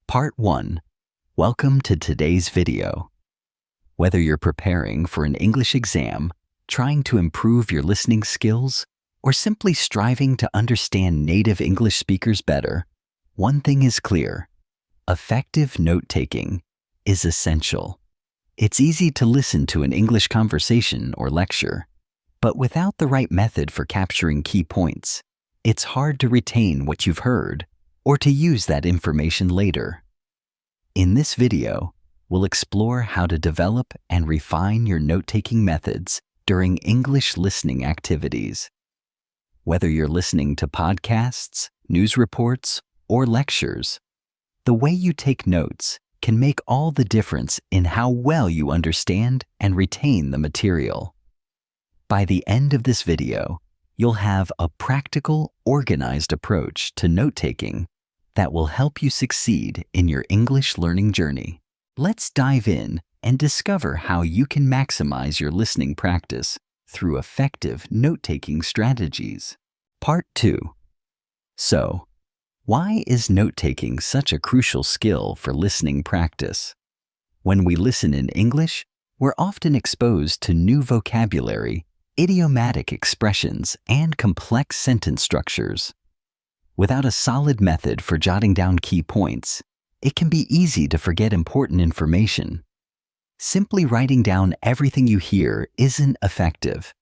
Part 1. Welcome to today's video. Whether you're preparing for an English exam, trying to improve your listening skills, or simply striving to understand native English speakers better, one thing is clear: effective note-taking is essential. It's easy to listen to an English conversation or lecture, but without the right method for capturing key points, it's hard to retain what you've heard or to use that information later. In this video, we'll explore how to develop and refine your note-taking methods during English listening activities. Whether you're listening to podcasts, news reports, or lectures, the way you take notes can make all the difference in how well you understand and retain the material. By the end of this video, you'll have a practical, organized approach to note-taking that will help you succeed in your English learning journey. Let's dive in and discover how you can maximize your listening practice through effective note-taking strategies. Part 2. So, why is note-taking such a crucial skill for listening practice? When we listen in English, we're often exposed to new vocabulary, idiomatic expressions, and complex sentence structures. Without a solid method for jotting down key points, it can be easy to forget important information. Simply writing down everything you hear isn't effective.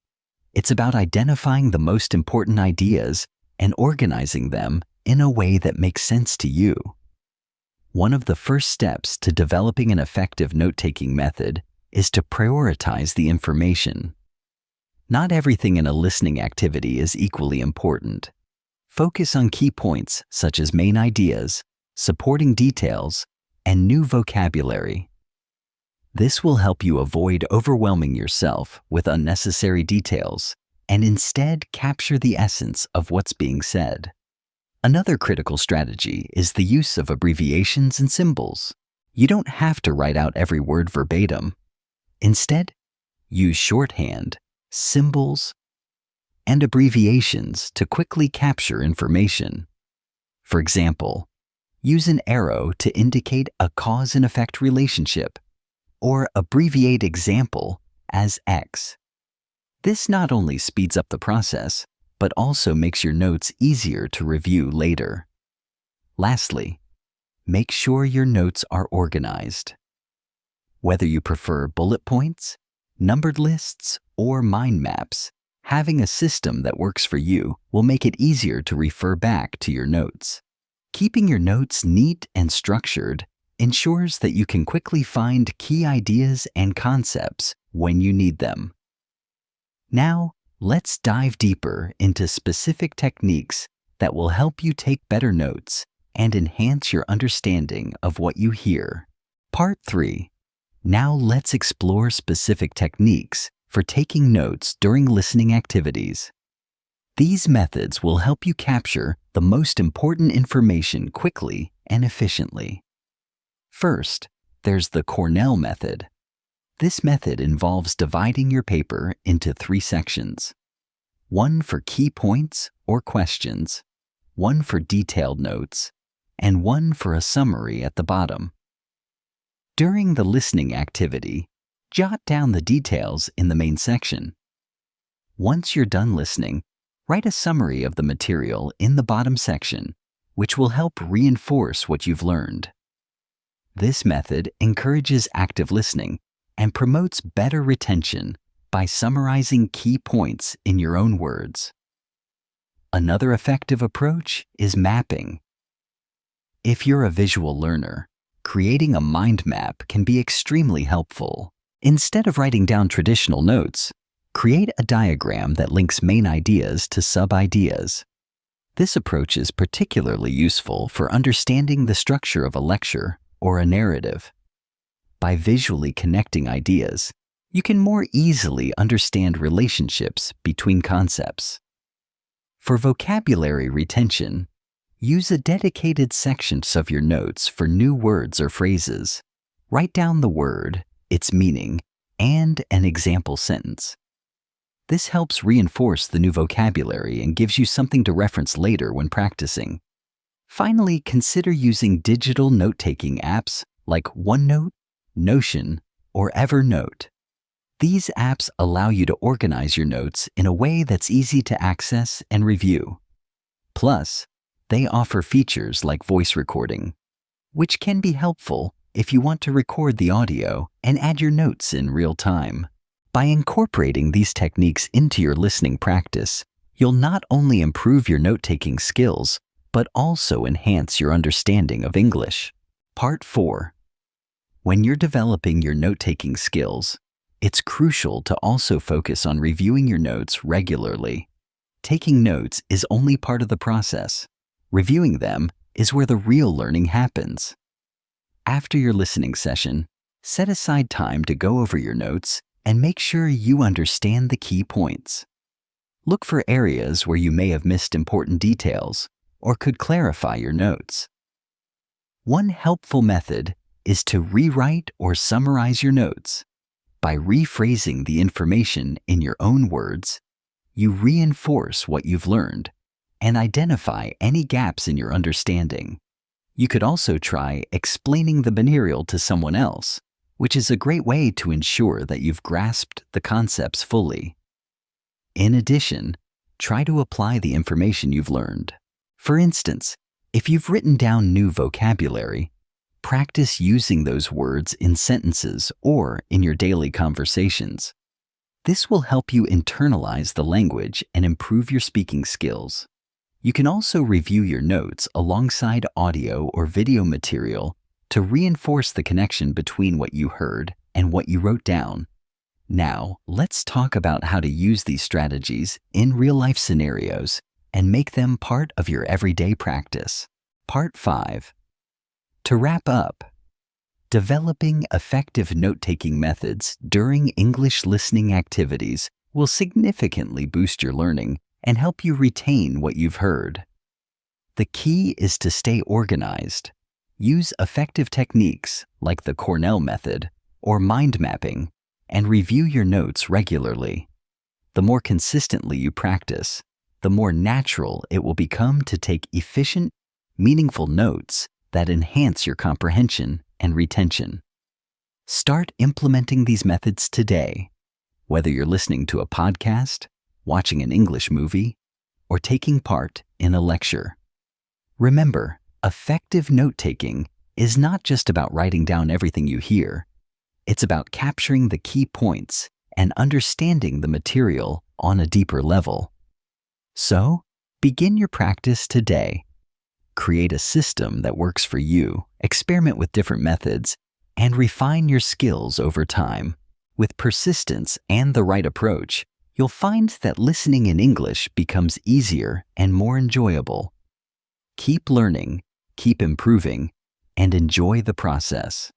It's about identifying the most important ideas and organizing them in a way that makes sense to you. One of the first steps to developing an effective note-taking method is to prioritize the information. Not everything in a listening activity is equally important. Focus on key points such as main ideas, supporting details, and new vocabulary. This will help you avoid overwhelming yourself with unnecessary details and instead capture the essence of what's being said. Another critical strategy is the use of abbreviations and symbols. You don't have to write out every word verbatim. Instead, use shorthand, symbols, and abbreviations to quickly capture information. For example, use an arrow to indicate a cause and effect relationship, or abbreviate example as X. This not only speeds up the process, but also makes your notes easier to review later. Lastly, make sure your notes are organized. Whether you prefer bullet points, numbered lists, or mind maps, having a system that works for you will make it easier to refer back to your notes. Keeping your notes neat and structured ensures that you can quickly find key ideas and concepts when you need them. Now, let's dive deeper into specific techniques that will help you take better notes and enhance your understanding of what you hear. Part 3. Now let's explore specific techniques for taking notes during listening activities. These methods will help you capture the most important information quickly and efficiently. First, there's the Cornell Method. This method involves dividing your paper into 3 sections: one for key points or questions, one for detailed notes, and one for a summary at the bottom. During the listening activity, jot down the details in the main section. Once you're done listening, write a summary of the material in the bottom section, which will help reinforce what you've learned. This method encourages active listening and promotes better retention by summarizing key points in your own words. Another effective approach is mapping. If you're a visual learner, creating a mind map can be extremely helpful. Instead of writing down traditional notes, create a diagram that links main ideas to sub-ideas. This approach is particularly useful for understanding the structure of a lecture or a narrative. By visually connecting ideas, you can more easily understand relationships between concepts. For vocabulary retention, use a dedicated section of your notes for new words or phrases. Write down the word, its meaning, and an example sentence. This helps reinforce the new vocabulary and gives you something to reference later when practicing. Finally, consider using digital note-taking apps like OneNote, Notion, or Evernote. These apps allow you to organize your notes in a way that's easy to access and review. Plus, they offer features like voice recording, which can be helpful if you want to record the audio and add your notes in real time. By incorporating these techniques into your listening practice, you'll not only improve your note-taking skills, but also enhance your understanding of English. Part 4. When you're developing your note-taking skills, it's crucial to also focus on reviewing your notes regularly. Taking notes is only part of the process. Reviewing them is where the real learning happens. After your listening session, set aside time to go over your notes and make sure you understand the key points. Look for areas where you may have missed important details or could clarify your notes. One helpful method is to rewrite or summarize your notes. By rephrasing the information in your own words, you reinforce what you've learned and identify any gaps in your understanding. You could also try explaining the material to someone else, which is a great way to ensure that you've grasped the concepts fully. In addition, try to apply the information you've learned. For instance, if you've written down new vocabulary, practice using those words in sentences or in your daily conversations. This will help you internalize the language and improve your speaking skills. You can also review your notes alongside audio or video material to reinforce the connection between what you heard and what you wrote down. Now, let's talk about how to use these strategies in real-life scenarios and make them part of your everyday practice. Part 5. To wrap up, developing effective note-taking methods during English listening activities will significantly boost your learning and help you retain what you've heard. The key is to stay organized. Use effective techniques like the Cornell Method or mind mapping and review your notes regularly. The more consistently you practice, the more natural it will become to take efficient, meaningful notes that enhance your comprehension and retention. Start implementing these methods today, whether you're listening to a podcast, watching an English movie, or taking part in a lecture. Remember, effective note-taking is not just about writing down everything you hear. It's about capturing the key points and understanding the material on a deeper level. So, begin your practice today. Create a system that works for you, experiment with different methods, and refine your skills over time. With persistence and the right approach, you'll find that listening in English becomes easier and more enjoyable. Keep learning, keep improving, and enjoy the process.